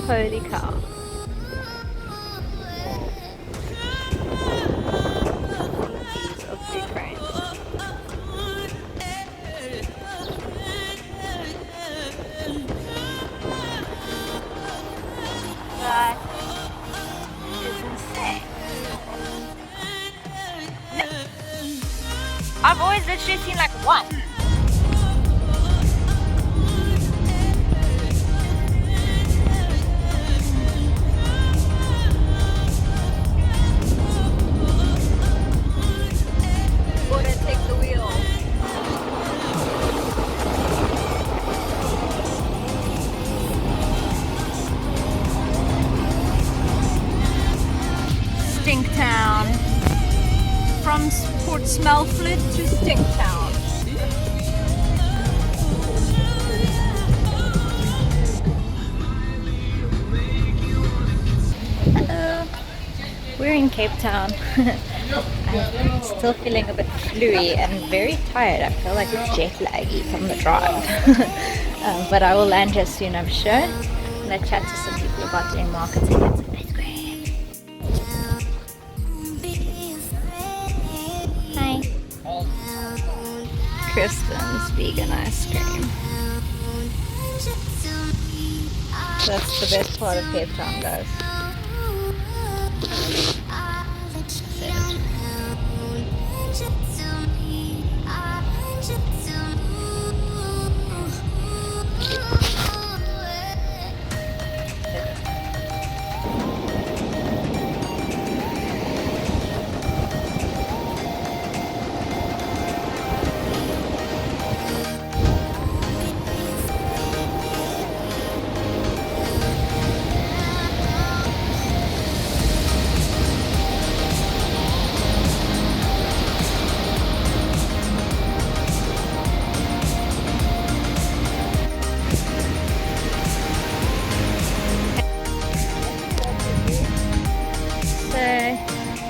Holy cow. Species of big cranes. That is insane. No. I've always literally seen like one. Take the wheel. Stinktown. From Port Smeltflit to Stinktown. Hello. We're in Cape Town. I'm still feeling a bit fluey and very tired. I feel like it's jet laggy from the drive. But I will land here soon, I'm sure. And I chat to some people about doing marketing and some ice cream. Hi. Kristen's vegan ice cream. That's the best part of Cape Town, guys.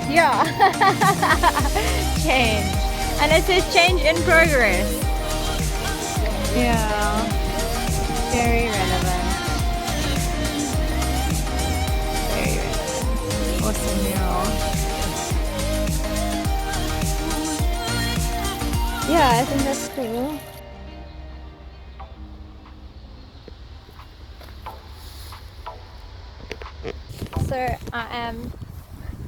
Yeah. Change. And it says change in progress. Yeah. Very relevant. Very relevant. Awesome mural. Yeah, I think that's cool. So I am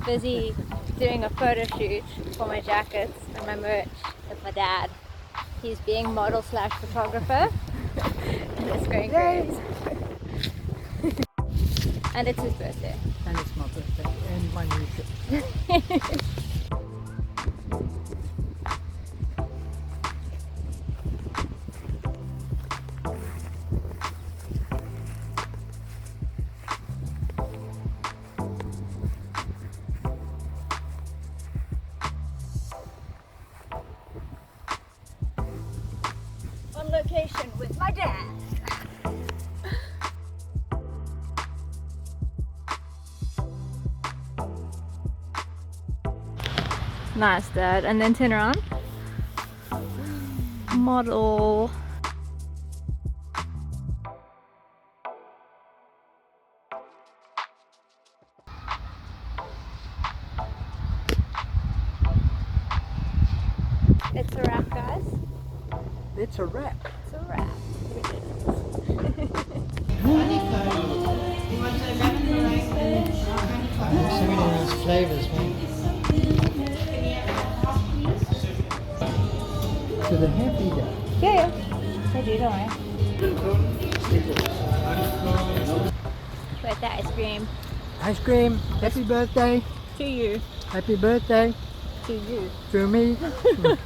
busy doing a photo shoot for my jackets and my merch with my dad. He's being model / photographer. And it's going great. And it's his birthday. And it's my birthday and my new trip. On location with my dad. Nice, Dad. And then turn around. Model. It's a wrap, guys. It's a wrap. It's a wrap. So many nice flavors, man. To the happy day. Yeah. I do, don't I? Birthday ice cream. Ice cream. Happy birthday. To you. Happy birthday. To you. To me.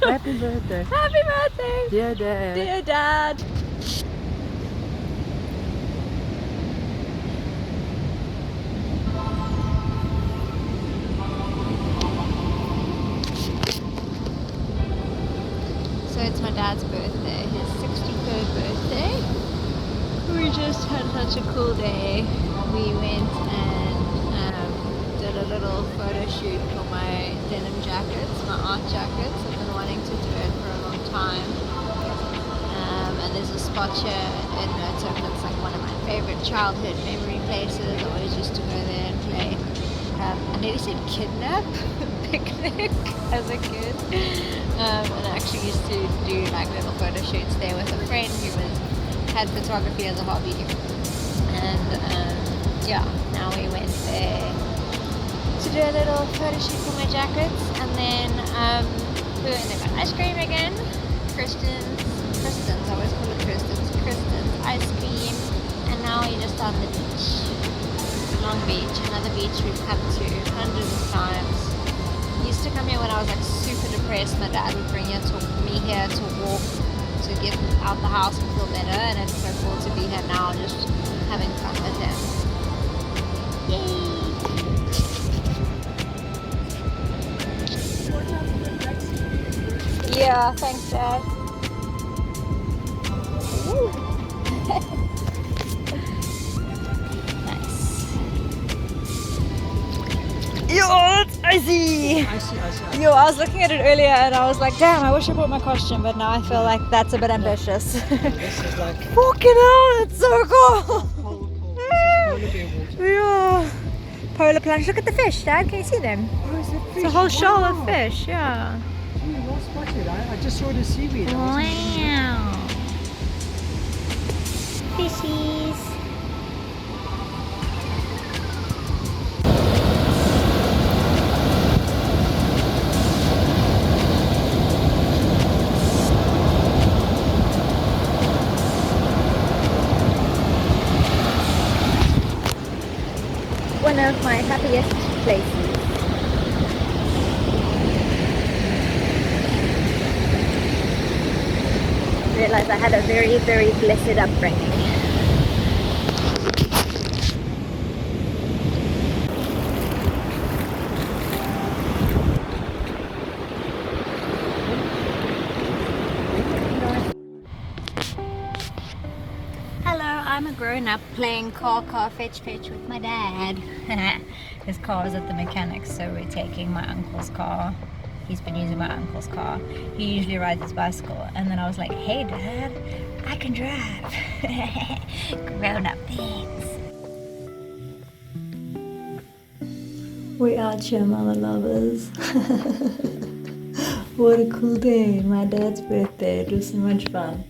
Happy birthday. Happy birthday! Dear Dad. Dear Dad! So it's my dad's birthday, his 63rd birthday. We just had such a cool day. We went and did a little photo shoot for my denim jackets, my art jackets. I've been wanting to do it for a long time. And there's a spot here in Notok that's like one of my favorite childhood memory places. I always used to go there and play. I nearly said kidnap, picnic as a kid. And I actually used to do like little photo shoots there with a friend who had photography as a hobby. And yeah, now we went there to do a little photo shoot for my jackets. And then we went there got ice cream again. Kristen's, I always call it Kristen's ice cream. And now we're just on the beach. Long Beach, another beach we've come to hundreds of times. Used to come here when I was like super depressed. My dad would bring me here to walk, to get out the house and feel better, and it's so cool to be here now just having fun with him. Yay! Yeah, thanks Dad. Yo, it's icy! Icy. Yo, I was looking at it earlier and I was like, damn, I wish I brought my costume, but now I feel like that's a bit ambitious. This is like Fucking hell, it's so cool! cold. This is polar bear water. Yeah. Polar plunge. Look at the fish, Dad. Can you see them? Oh, is that fish? It's a whole shoal of Wow. fish, yeah. Gee, well spotted. I just saw the seaweed. Wow. Fishies. One of my happiest places. Realized I had a very, very blessed upbringing. Hello, I'm a grown-up playing car fetch with my dad. His car was at the mechanics, so we're taking my uncle's car. He's been using my uncle's car. He usually rides his bicycle. And then I was like, hey Dad, I can drive. Grown-up things. We're out here, mama lovers. What a cool day. My dad's birthday. It was so much fun.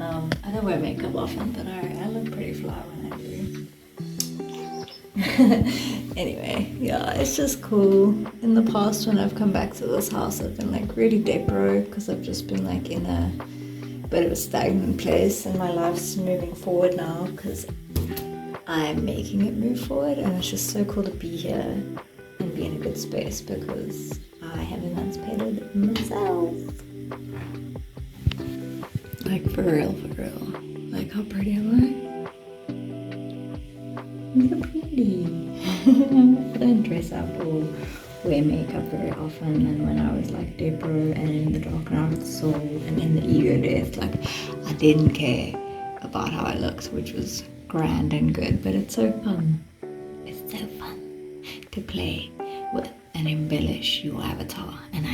I don't wear makeup often, but I look pretty fly when I do. Anyway, yeah, it's just cool. In the past, when I've come back to this house, I've been like really depro because I've just been like in a bit of a stagnant place, and my life's moving forward now because I'm making it move forward, and it's just so cool to be here and be in a good space because I have emancipated myself. Like for real. Like how pretty am I? You're pretty. I don't dress up or wear makeup very often, and when I was like depro and in the dark night of the soul and in the ego death, like I didn't care about how I looked, which was grand and good, but it's so fun. It's so fun to play with and embellish your avatar, and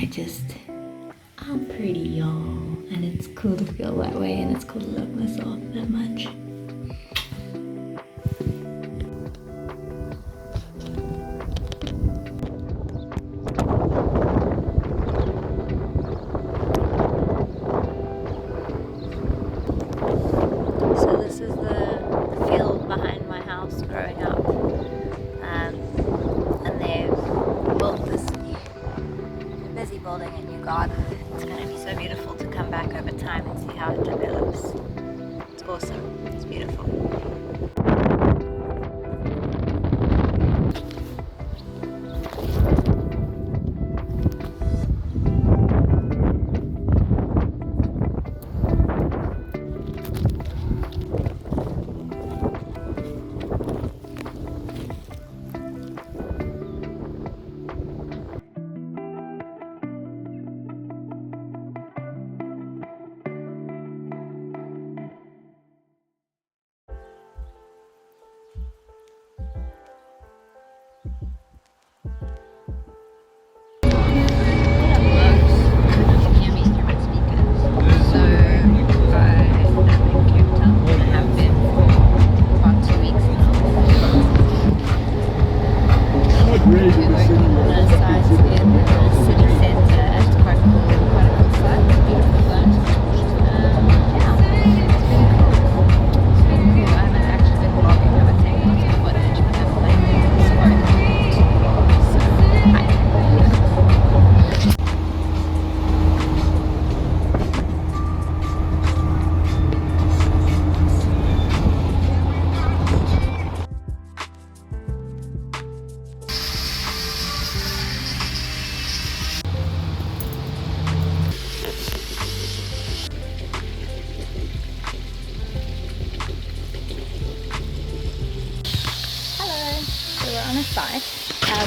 I'm pretty, y'all, and it's cool to feel that way, and it's cool to love myself that much. So this is the field behind my house growing up, and they've built this busy building a new garden. It's going to be so beautiful to come back over time and see how it develops. It's awesome. It's beautiful.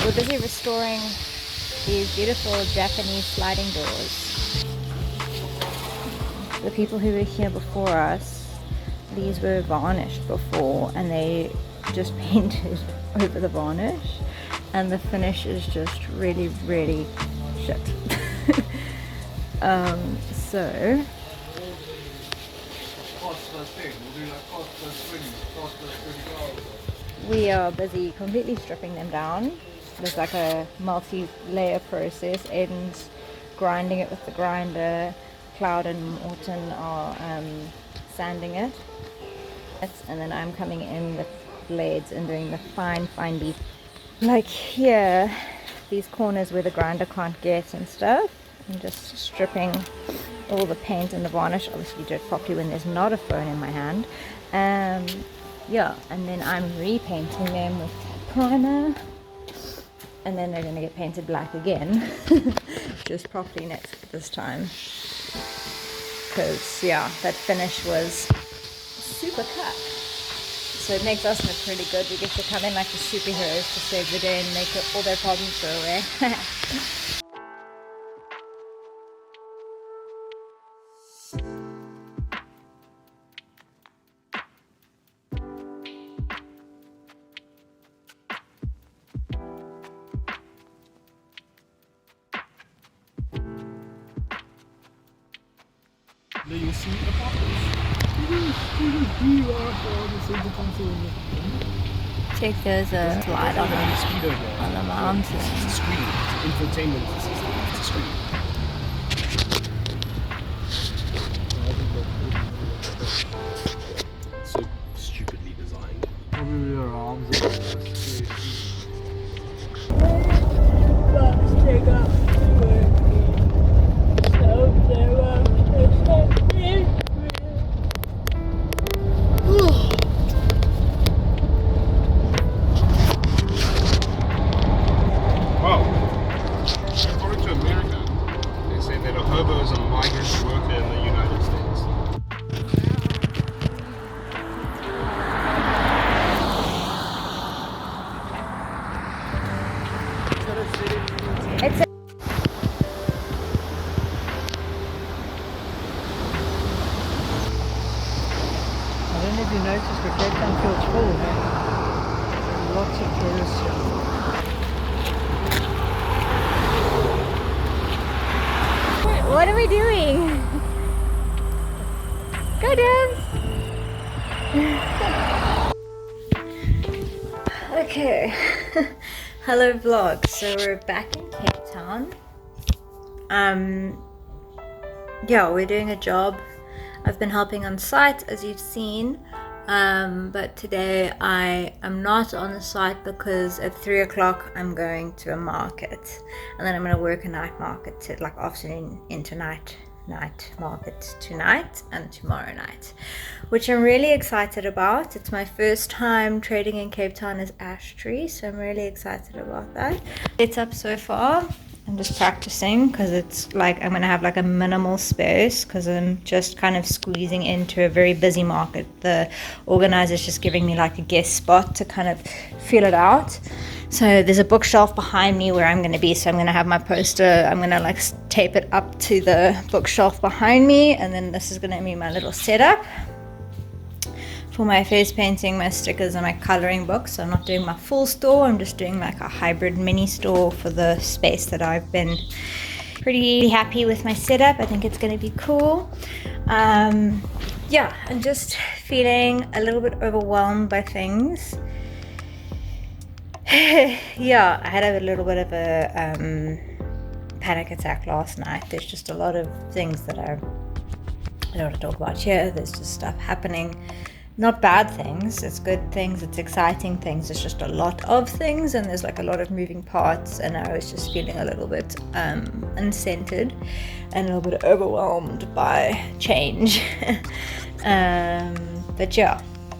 we're busy restoring these beautiful Japanese sliding doors. The people who were here before us, these were varnished before and they just painted over the varnish, and the finish is just really shit. So we are busy completely stripping them down. There's like a multi-layer process. Aiden's grinding it with the grinder. Cloud and Morton are sanding it. And then I'm coming in with blades and doing the fine beat. Like here, these corners where the grinder can't get and stuff. I'm just stripping all the paint and the varnish. Obviously do it properly when there's not a phone in my hand. Yeah, and then I'm repainting them with primer, and then they're going to get painted black again. Just properly this time, because yeah, that finish was super cut, so it makes us look pretty good. We get to come in like the superheroes to save the day and make all their problems go away. Do you see the poppers? Check, there's a slide on the mountain. It's a screen. It's an infotainment system. It's a screen. So stupidly designed. Probably your arms are you notice the Cape Town feels full, huh? Lots of tourists here. What are we doing? Go Dubs! Okay. Hello vlog. So we're back in Cape Town. Yeah, we're doing a job. I've been helping on site, as you've seen, but today I am not on the site because at 3 o'clock I'm going to a market, and then I'm going to work a night market, like afternoon into night market tonight and tomorrow night, which I'm really excited about. It's my first time trading in Cape Town as Ashtree, so I'm really excited about that. It's up so far. I'm just practicing because it's like I'm gonna have like a minimal space because I'm just kind of squeezing into a very busy market. The organizer's just giving me like a guest spot to kind of feel it out. So there's a bookshelf behind me where I'm gonna be, so I'm gonna have my poster, I'm gonna like tape it up to the bookshelf behind me, and then this is gonna be my little setup for my face painting, my stickers, and my coloring books. So I'm not doing my full store, I'm just doing like a hybrid mini store for the space that I've been pretty happy with my setup. I think it's going to be cool. Yeah, I'm just feeling a little bit overwhelmed by things. Yeah, I had a little bit of a panic attack last night. There's just a lot of things that I don't want to talk about here. There's just stuff happening. Not bad things, it's good things, it's exciting things, it's just a lot of things, and there's like a lot of moving parts, and I was just feeling a little bit uncentered and a little bit overwhelmed by change. But yeah,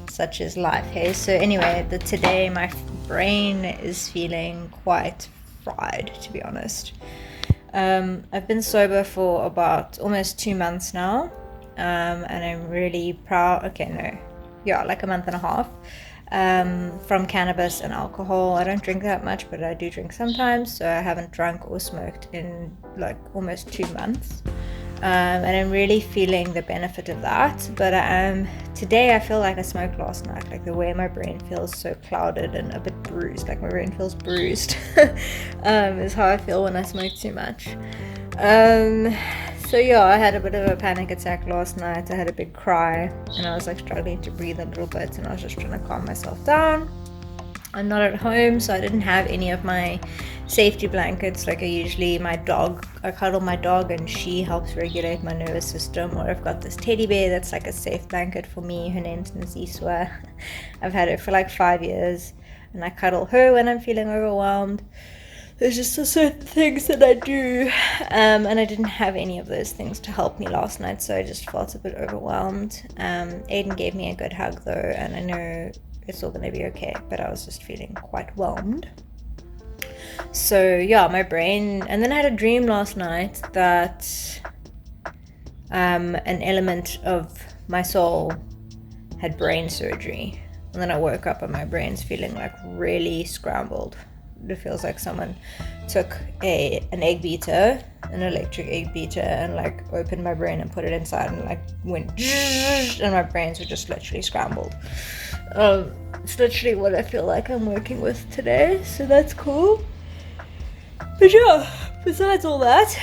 such is life, hey? So anyway, today my brain is feeling quite fried, to be honest. I've been sober for about almost 2 months now, and I'm really proud. Okay, no. Yeah, like a month and a half. from cannabis and alcohol. I don't drink that much, but I do drink sometimes, so I haven't drunk or smoked in like almost 2 months. And I'm really feeling the benefit of that. But today I feel like I smoked last night. Like the way my brain feels so clouded and a bit bruised, like my brain feels bruised, is how I feel when I smoke too much. So yeah, I had a bit of a panic attack last night. I had a big cry and I was like struggling to breathe a little bit, and I was just trying to calm myself down. I'm not at home, so I didn't have any of my safety blankets. Like I cuddle my dog and she helps regulate my nervous system. Or I've got this teddy bear that's like a safe blanket for me. Her name's Naziswa. I've had her for like 5 years, and I cuddle her when I'm feeling overwhelmed. There's just certain things that I do, and I didn't have any of those things to help me last night, so I just felt a bit overwhelmed. Aiden gave me a good hug though, and I know it's all gonna be okay, but I was just feeling quite whelmed. So yeah, my brain, and then I had a dream last night that an element of my soul had brain surgery, and then I woke up and my brain's feeling like really scrambled. It feels like someone took an egg beater, an electric egg beater, and like opened my brain and put it inside and like went and my brains were just literally scrambled. It's literally what I feel like I'm working with today, so that's cool. But yeah, besides all that,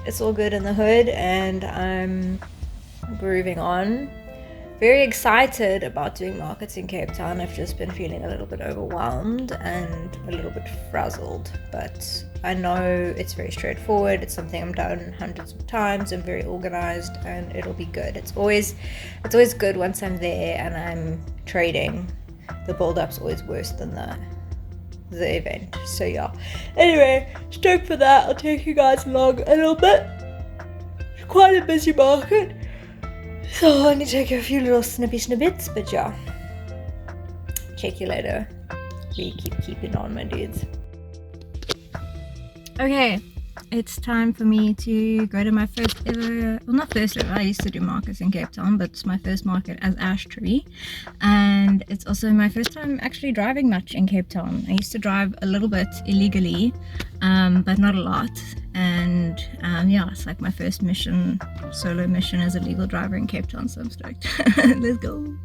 it's all good in the hood and I'm grooving on. Very excited about doing markets in Cape Town. I've just been feeling a little bit overwhelmed and a little bit frazzled, but I know it's very straightforward. It's something I've done hundreds of times. I'm very organized and it'll be good. It's always good once I'm there and I'm trading. The build-up's always worse than the event. So yeah. Anyway, stoked for that. I'll take you guys along a little bit. It's quite a busy market. So I need to take a few little snippets, but yeah. Check you later. We keep keeping on, my dudes. Okay, it's time for me to go to my first ever, well not first ever, I used to do markets in Cape Town, but it's my first market as Ashtree, and it's also my first time actually driving much in Cape Town. I used to drive a little bit illegally, but not a lot, and yeah, it's like my first solo mission as a legal driver in Cape Town, so I'm stoked. Let's go.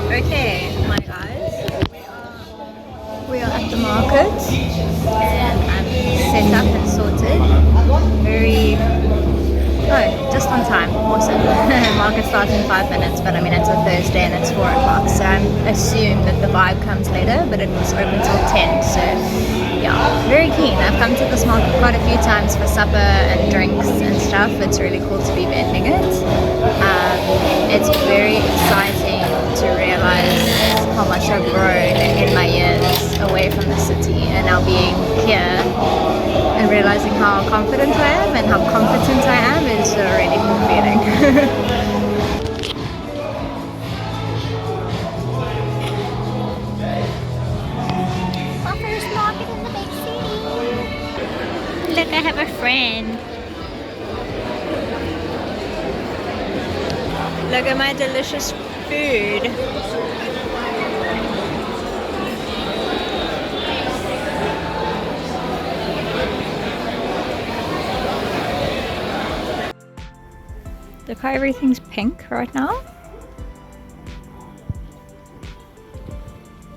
Okay, my guys, we are at the market and I'm set up and sorted. Just on time, awesome. Market starts in 5 minutes, but I mean it's a Thursday and it's 4 o'clock, so I assume that the vibe comes later, but it was open till 10, so yeah, very keen. I've come to this market quite a few times for supper and drinks and stuff. It's really cool to be vending it. It's very exciting to realize how much I've grown in my years away from the city, and now being here and realizing how confident I am and how competent I am is a really cool feeling. My first market in the big city. Look, I have a friend. Look at my delicious food. Look how everything's pink right now.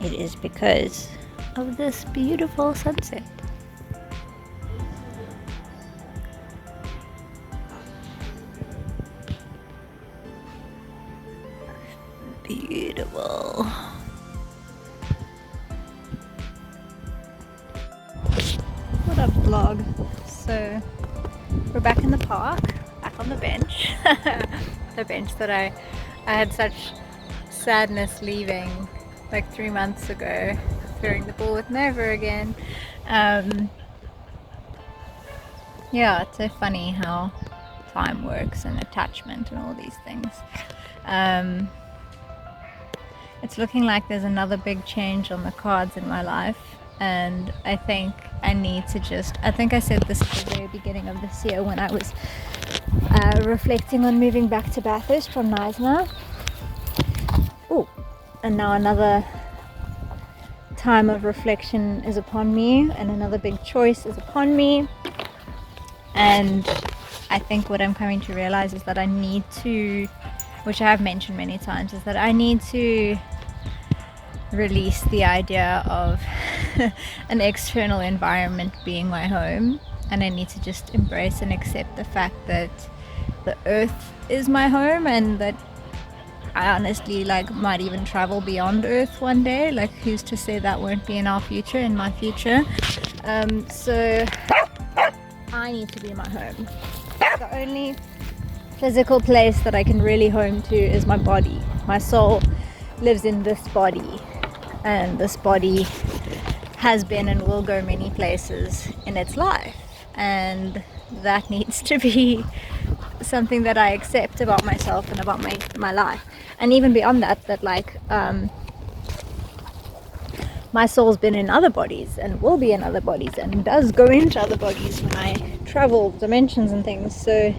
It is because of this beautiful sunset. Beautiful. So we're back in the park, back on the bench. The bench that I had such sadness leaving like 3 months ago, throwing the ball with Nova again. Yeah, it's so funny how time works and attachment and all these things. It's looking like there's another big change on the cards in my life, and I think I need to I think I said this at the very beginning of this year when I was reflecting on moving back to Bathurst from Knysna. Oh, and now another time of reflection is upon me, and another big choice is upon me. And I think what I'm coming to realize is that I need to, which I have mentioned many times, is that I need to release the idea of an external environment being my home, and I need to just embrace and accept the fact that the earth is my home, and that I honestly might even travel beyond earth one day. Like, who's to say that won't be in our future, in my future? So I need to be my home. The only physical place that I can really home to is my body. My soul lives in this body, and this body has been and will go many places in its life, and that needs to be something that I accept about myself and about my life. And even beyond that, my soul's been in other bodies and will be in other bodies and does go into other bodies when I travel dimensions and things. So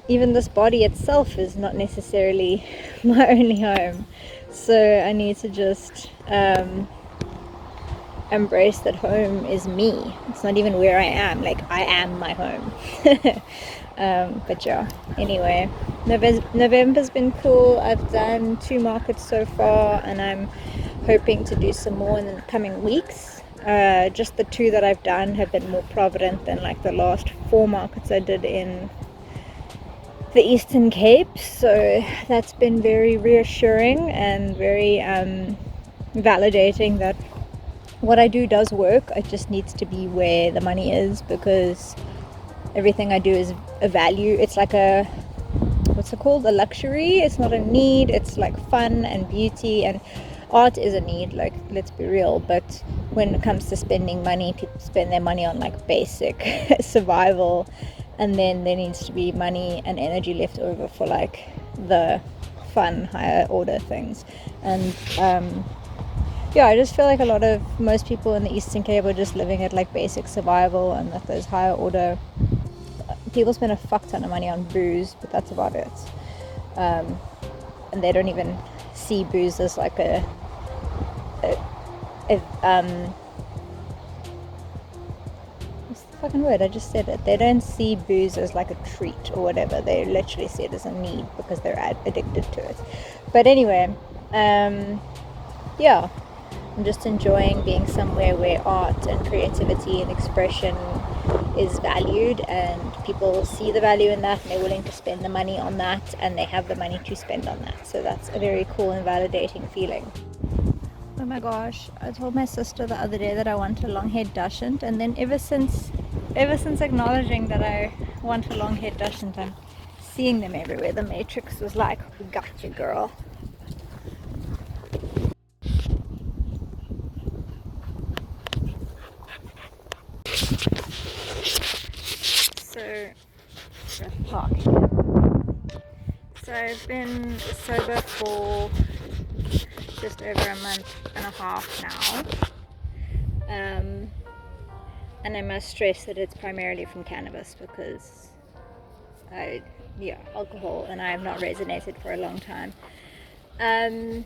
even this body itself is not necessarily my only home. So I need to just embrace that home is me. It's not even where I am. Like, I am my home. But yeah, anyway, November's been cool. I've done 2 markets so far, and I'm hoping to do some more in the coming weeks. Just the 2 that I've done have been more provident than like the last 4 markets I did in the Eastern Cape. So that's been very reassuring and very validating that what I do does work. It just needs to be where the money is, because everything I do is a value. It's like a, what's it called, a luxury. It's not a need. It's like fun and beauty, and art is a need, like, let's be real. But when it comes to spending money, people spend their money on like basic survival, and then there needs to be money and energy left over for like the fun, higher order things. And yeah, I just feel like most people in the Eastern Cape are just living at like basic survival, and that those higher order people spend a fuck ton of money on booze, but that's about it. And they don't even see booze as like what's the fucking word? I just said it. They don't see booze as like a treat or whatever. They literally see it as a need because they're addicted to it. But anyway, yeah, I'm just enjoying being somewhere where art and creativity and expression is valued, and people see the value in that, and they're willing to spend the money on that, and they have the money to spend on that. So that's a very cool and validating feeling. Oh my gosh, I told my sister the other day that I want a long haired dachshund, and then ever since acknowledging that I want a long haired dachshund, I'm seeing them everywhere. The Matrix was like, we got you, girl. So I've been sober for just over a month and a half now, and I must stress that it's primarily from cannabis, because alcohol and I have not resonated for a long time. And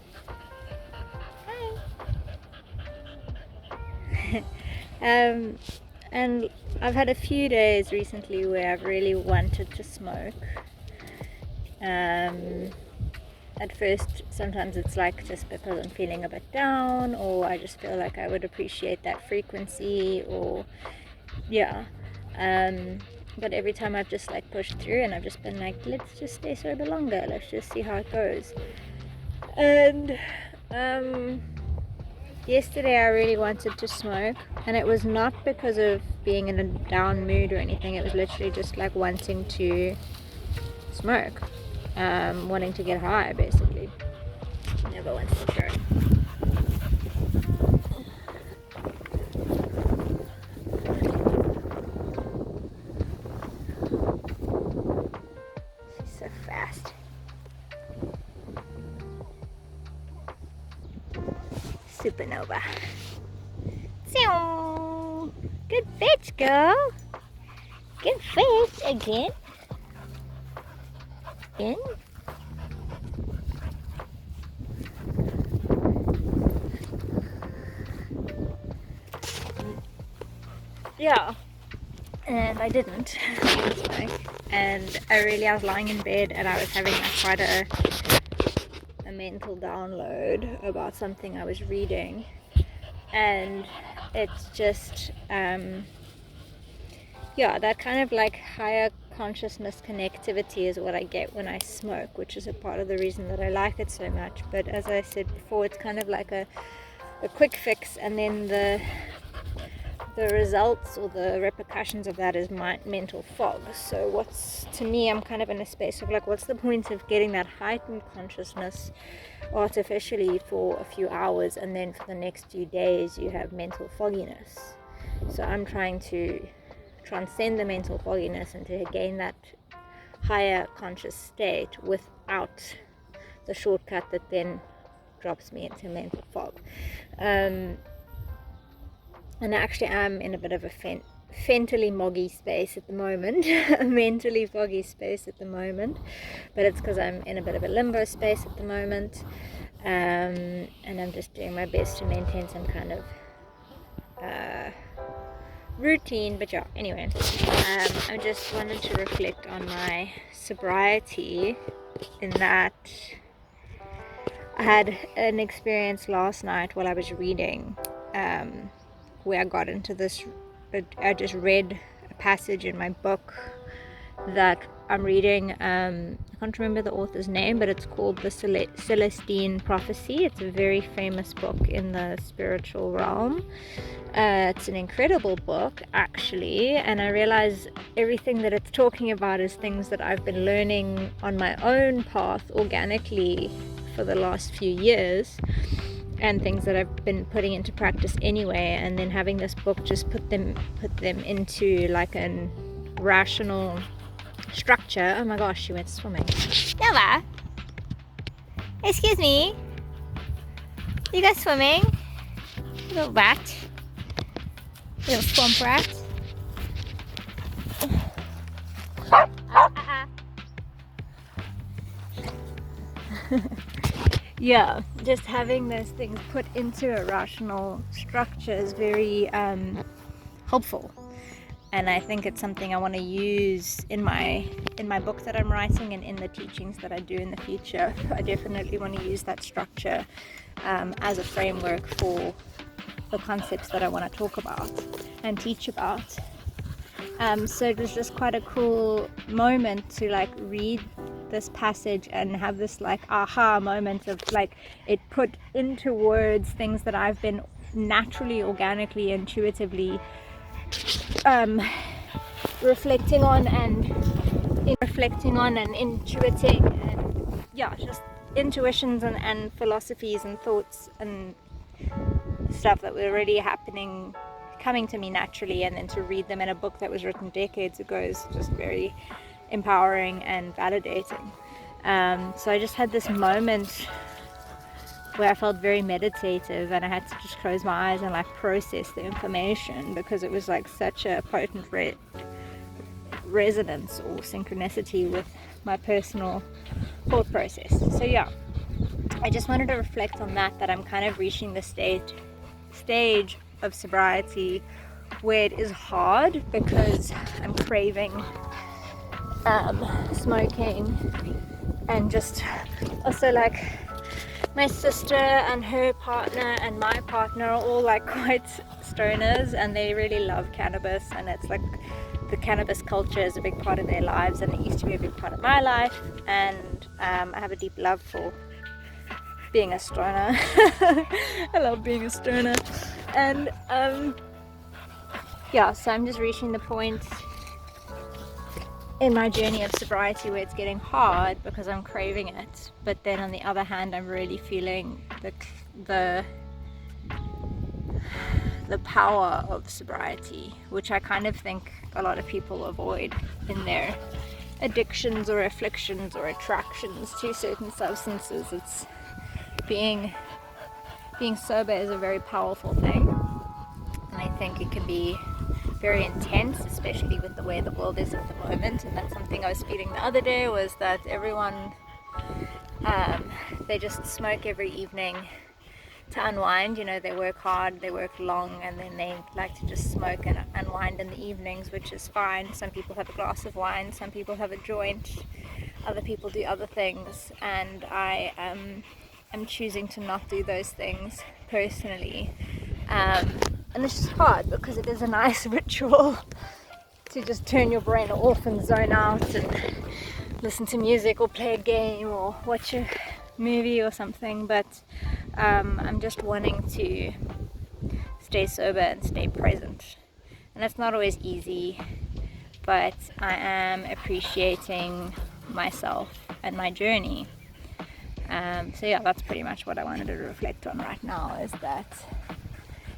I've had a few days recently where I've really wanted to smoke. At first, sometimes it's like just because I'm feeling a bit down, or I just feel like I would appreciate that frequency, or but every time I've just like pushed through, and I've just been like, let's just stay sober longer, let's just see how it goes. And Yesterday I really wanted to smoke, and it was not because of being in a down mood or anything. It was literally just like wanting to smoke, wanting to get high basically. Never wants to try. She's so fast. Supernova. Good fish, girl. Good fish again. In. Yeah. And I didn't. And I was lying in bed and I was having like quite a mental download about something I was reading, and it's just yeah, that kind of like higher consciousness connectivity is what I get when I smoke, which is a part of the reason that I like it so much. But as I said before, it's kind of like a quick fix, and then the results or the repercussions of that is my mental fog. So to me, I'm kind of in a space of like, what's the point of getting that heightened consciousness artificially for a few hours, and then for the next few days you have mental fogginess? So I'm trying to transcend the mental fogginess and to gain that higher conscious state without the shortcut that then drops me into mental fog. And actually I'm in a bit of a fentally moggy space at the moment, a mentally foggy space at the moment, but it's because I'm in a bit of a limbo space at the moment, and I'm just doing my best to maintain some kind of routine. But yeah, anyway, I just wanted to reflect on my sobriety, in that I had an experience last night while I was reading, where I got into this. I just read a passage in my book that I'm reading. I can't remember the author's name, but it's called The Celestine Prophecy. It's a very famous book in the spiritual realm. It's an incredible book, actually, and I realize everything that it's talking about is things that I've been learning on my own path organically for the last few years, and things that I've been putting into practice anyway, and then having this book just put them into like a rational structure. Oh my gosh, she went swimming. Nova, excuse me, you guys swimming? Little rat, little swamp rat. Yeah, just having those things put into a rational structure is very helpful, and I think it's something I want to use in my book that I'm writing and in the teachings that I do in the future. I definitely want to use that structure as a framework for the concepts that I want to talk about and teach about. So it was just quite a cool moment to like read this passage and have this like aha moment of like, it put into words things that I've been naturally, organically, intuitively reflecting on and intuiting, and yeah, just intuitions and philosophies and thoughts and stuff that were already coming to me naturally, and then to read them in a book that was written decades ago is just very empowering and validating. So I just had this moment where I felt very meditative, and I had to just close my eyes and like process the information, because it was like such a potent resonance or synchronicity with my personal thought process. So yeah, I just wanted to reflect on that I'm kind of reaching the stage of sobriety where it is hard, because I'm craving smoking, and just also like my sister and her partner and my partner are all like quite stoners, and they really love cannabis, and it's like the cannabis culture is a big part of their lives, and it used to be a big part of my life, and I have a deep love for being a stoner. I love being a stoner. And yeah, so I'm just reaching the point in my journey of sobriety where it's getting hard because I'm craving it, but then on the other hand I'm really feeling the power of sobriety, which I kind of think a lot of people avoid in their addictions or afflictions or attractions to certain substances. It's being sober is a very powerful thing, and I think it can be very intense, especially with the way the world is at the moment. And that's something I was feeling the other day, was that everyone they just smoke every evening to unwind. You know, they work hard, they work long, and then they like to just smoke and unwind in the evenings, which is fine. Some people have a glass of wine, some people have a joint, other people do other things, and I am choosing to not do those things personally. And it's just hard because it is a nice ritual to just turn your brain off and zone out and listen to music or play a game or watch a movie or something, but I'm just wanting to stay sober and stay present, and it's not always easy, but I am appreciating myself and my journey. So yeah, that's pretty much what I wanted to reflect on right now, is that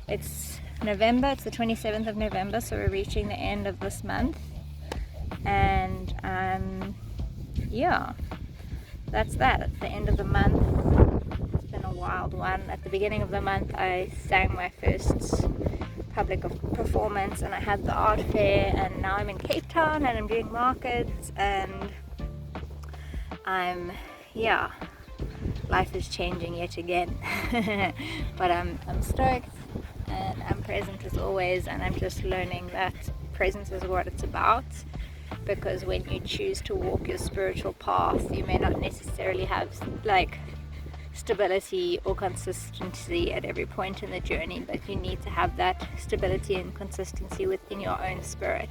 it's November, it's the 27th of November, so we're reaching the end of this month, and yeah, that's that. It's the end of the month. It's been a wild one. At the beginning of the month I sang my first public performance and I had the art fair, and now I'm in Cape Town and I'm doing markets, and life is changing yet again. But I'm stoked and I'm present as always, and I'm just learning that presence is what it's about, because when you choose to walk your spiritual path, you may not necessarily have like stability or consistency at every point in the journey, but you need to have that stability and consistency within your own spirit,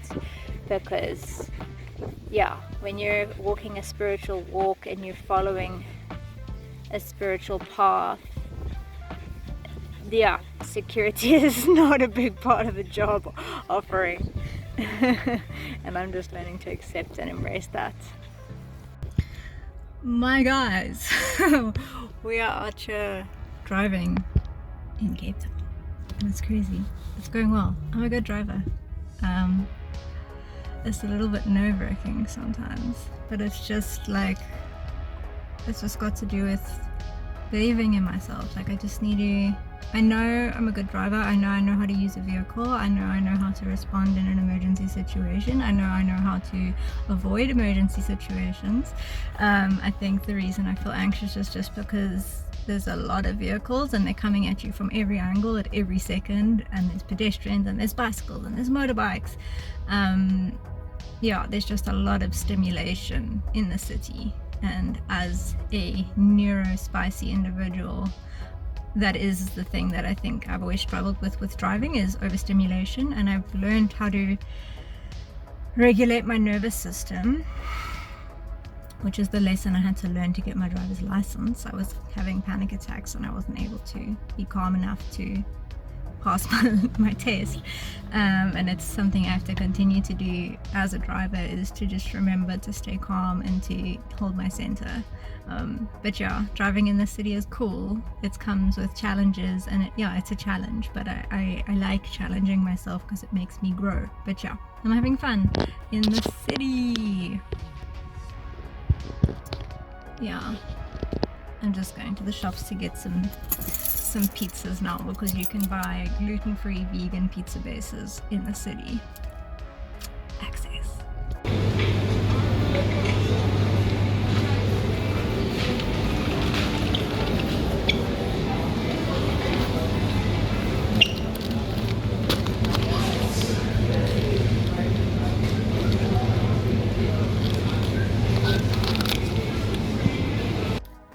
because when you're walking a spiritual walk and you're following a spiritual path, security is not a big part of the job offering. And I'm just learning to accept and embrace that. My guys, we are out here driving in Cape Town, and it's crazy. It's going well. I'm a good driver. It's a little bit nerve-wracking sometimes, but it's just got to do with believing in myself. Like, I know I'm a good driver. I know how to use a vehicle. I know how to respond in an emergency situation. I know how to avoid emergency situations. I think the reason I feel anxious is just because there's a lot of vehicles and they're coming at you from every angle at every second, and there's pedestrians and there's bicycles and there's motorbikes. There's just a lot of stimulation in the city, and as a neurospicy individual, that is the thing that I think I've always struggled with driving, is overstimulation. And I've learned how to regulate my nervous system, which is the lesson I had to learn to get my driver's license. I was having panic attacks and I wasn't able to be calm enough to pass my test, and it's something I have to continue to do as a driver, is to just remember to stay calm and to hold my center. But driving in the city is cool. It comes with challenges, and it's a challenge, but I like challenging myself because it makes me grow. But I'm having fun in the city. I'm just going to the shops to get some pizzas now, because you can buy gluten-free vegan pizza bases in the city. Access.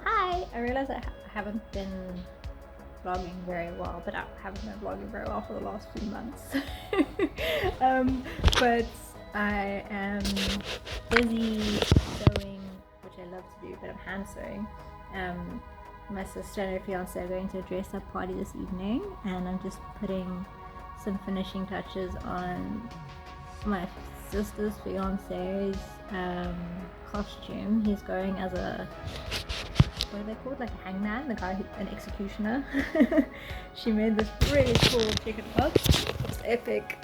Hi, I realize I haven't been vlogging very well, but I haven't been vlogging very well for the last few months. But I am busy sewing, which I love to do, but I'm hand sewing my sister and her fiance are going to a dress-up party this evening, and I'm just putting some finishing touches on my sister's fiance's costume. He's going as a, what are they called, like a hangman, the guy an executioner. She made this really cool, check it out, this epic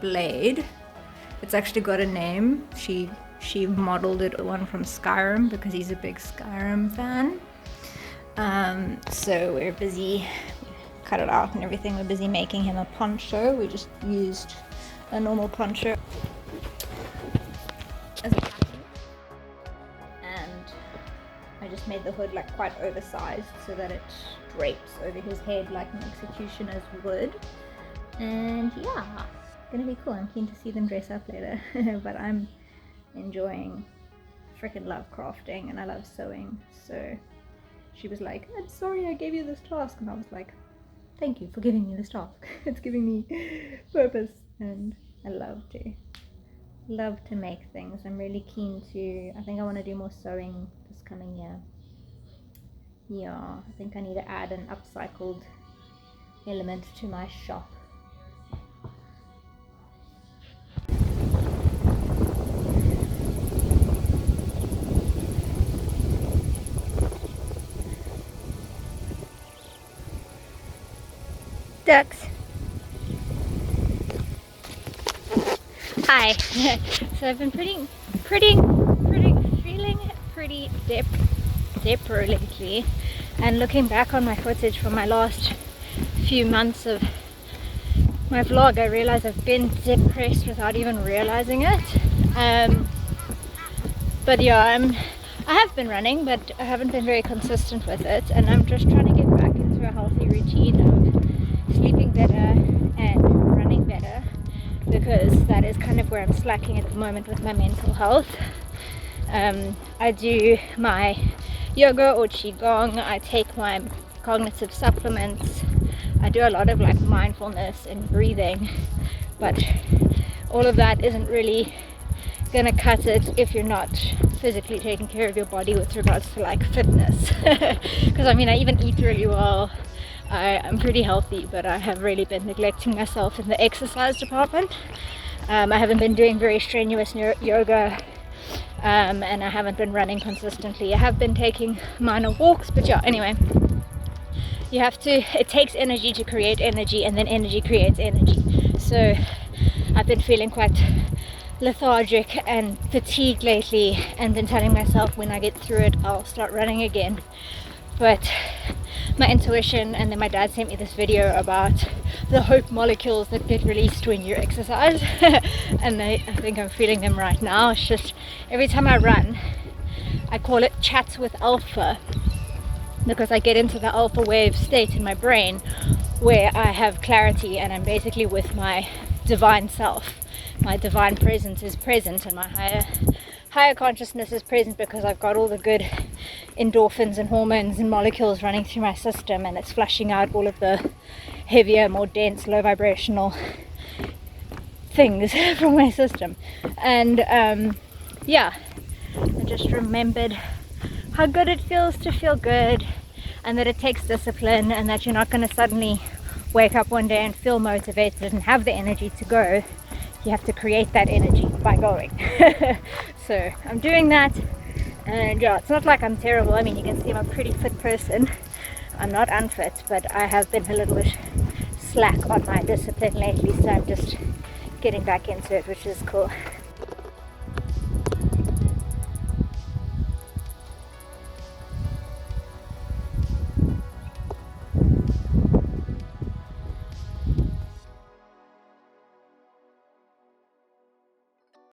blade. It's actually got a name. She modeled it one from Skyrim because he's a big Skyrim fan. So we're busy, cut it out and everything. We're busy making him a poncho. We just used a normal poncho as a pattern, and I just made the hood like quite oversized so that it drapes over his head like an executioner's would. And yeah, gonna be cool. I'm keen to see them dress up later. But I'm enjoying, freaking love crafting and I love sewing. So she was like, I'm sorry I gave you this task, and I was like, thank you for giving me this task. It's giving me purpose, and I love to make things. I'm really keen to, I think I want to do more sewing this coming year. Yeah, I think I need to add an upcycled element to my shop. Ducks. Hi. So I've been feeling pretty depro lately, and looking back on my footage from my last few months of my vlog, I realize I've been depressed without even realizing it. But yeah, I have been running, but I haven't been very consistent with it, and I'm just trying to get back into a healthy routine of sleeping better and running better, because that is kind of where I'm slacking at the moment with my mental health. I do my yoga or qigong, I take my cognitive supplements, I do a lot of like mindfulness and breathing, but all of that isn't really gonna cut it if you're not physically taking care of your body with regards to like fitness. Because I mean, I even eat really well, I'm pretty healthy, but I have really been neglecting myself in the exercise department. I haven't been doing very strenuous yoga, and I haven't been running consistently. I have been taking minor walks, but yeah, anyway, you have to, it takes energy to create energy, and then energy creates energy. So I've been feeling quite lethargic and fatigued lately, and been telling myself when I get through it I'll start running again. But my intuition, and then my dad sent me this video about the hope molecules that get released when you exercise and I think I'm feeling them right now. It's just every time I run, I call it chats with alpha, because I get into the alpha wave state in my brain where I have clarity and I'm basically with my divine self. My divine presence is present, and my higher consciousness is present, because I've got all the good endorphins and hormones and molecules running through my system, and it's flushing out all of the heavier, more dense, low vibrational things from my system. And yeah, I just remembered how good it feels to feel good, and that it takes discipline, and that you're not going to suddenly wake up one day and feel motivated and have the energy to go. You have to create that energy by going. So I'm doing that, and yeah, it's not like I'm terrible. I mean, you can see I'm a pretty fit person. I'm not unfit, but I have been a little bit slack on my discipline lately, so I'm just getting back into it, which is cool.